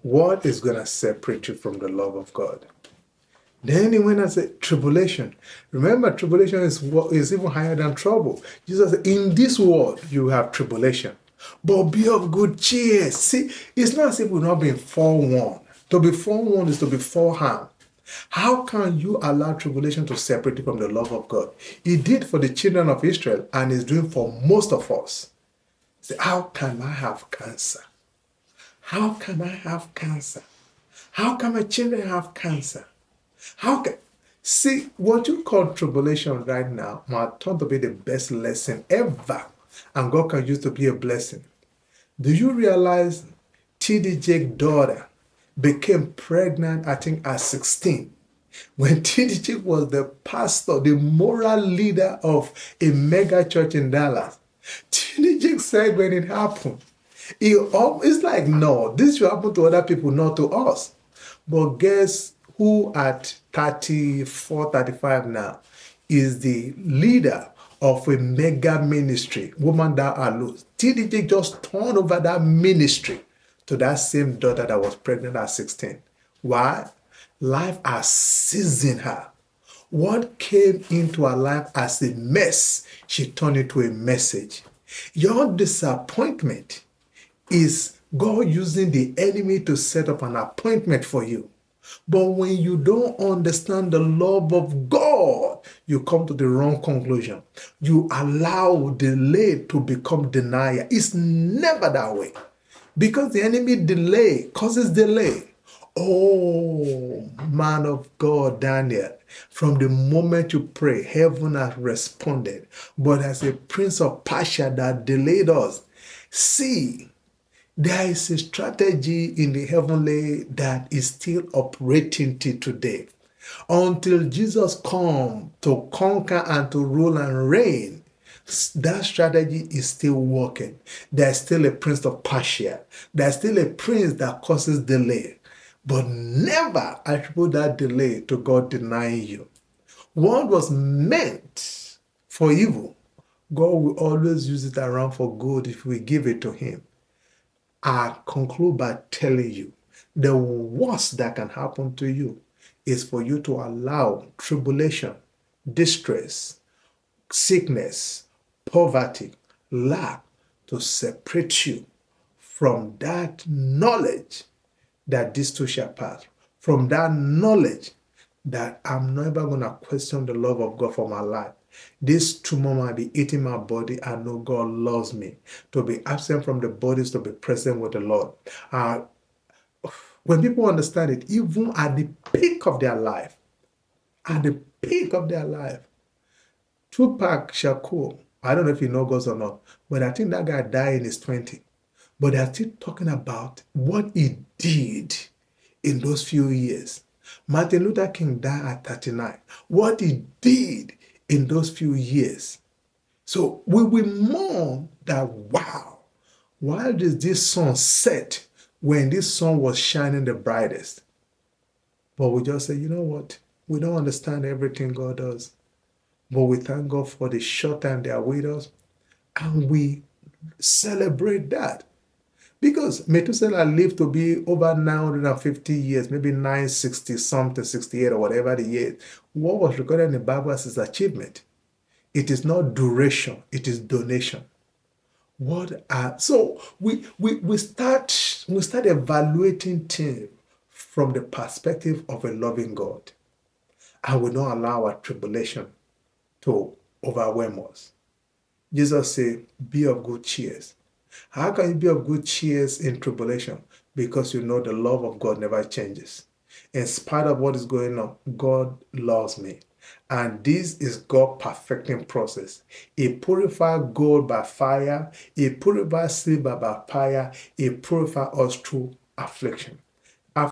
What is going to separate you from the love of God? Then he went and said, tribulation. Remember, tribulation is even higher than trouble. Jesus said, in this world, you have tribulation. But be of good cheer. See, it's not as if we're not being forewarned. To be forewarned is to be forearmed. How can you allow tribulation to separate you from the love of God? He did for the children of Israel and is doing for most of us. Say, how can I have cancer? How can I have cancer? How can my children have cancer? How can... See, what you call tribulation right now might turn to be the best lesson ever. And God can use to be a blessing. Do you realize T.D. Jake's daughter became pregnant, I think, at 16? When T.D. Jake was the pastor, the moral leader of a mega church in Dallas, T.D. Jake said when it happened, it's like, no, this should happen to other people, not to us. But guess who at 34, 35 now is the leader of a mega ministry, Woman Thou Art Loosed. T.D. Jake just turned over that ministry to that same daughter that was pregnant at 16. Why? Life has seasoned her. What came into her life as a mess, she turned it to a message. Your disappointment is God using the enemy to set up an appointment for you. But when you don't understand the love of God, you come to the wrong conclusion. You allow delay to become denial. It's never that way. Because the enemy delay causes delay. Oh, man of God, Daniel, from the moment you pray, heaven has responded. But as a prince of Persia that delayed us, see, there is a strategy in the heavenly that is still operating till today. Until Jesus comes to conquer and to rule and reign, that strategy is still working. There's still a prince of Persia. There's still a prince that causes delay. But never attribute that delay to God denying you. What was meant for evil, God will always use it around for good if we give it to Him. I conclude by telling you, the worst that can happen to you is for you to allow tribulation, distress, sickness, poverty, lack to separate you from that knowledge that this too shall pass, from that knowledge that I'm never going to question the love of God for my life. This tumor might be eating my body. I know God loves me. To be absent from the body is to be present with the Lord. When people understand it, even at the peak of their life, Tupac Shakur, I don't know if he knows God or not, but I think that guy died in his 20s. But they're still talking about what he did in those few years. Martin Luther King died at 39. What he did in those few years. So we will mourn that, wow, why did this sun set when this sun was shining the brightest? But we just say, you know what? We don't understand everything God does. But we thank God for the short time they are with us. And we celebrate that. Because Methuselah lived to be over 950 years, maybe 960 something, 68 or whatever the year. What was recorded in the Bible as his achievement? It is not duration, it is donation. So we start evaluating things from the perspective of a loving God. And we don't allow our tribulation to overwhelm us. Jesus said, be of good cheer. How can you be of good cheer in tribulation? Because you know the love of God never changes. In spite of what is going on, God loves me. And this is God's perfecting process. He purifies gold by fire. He purifies silver by fire. He purifies us through affliction.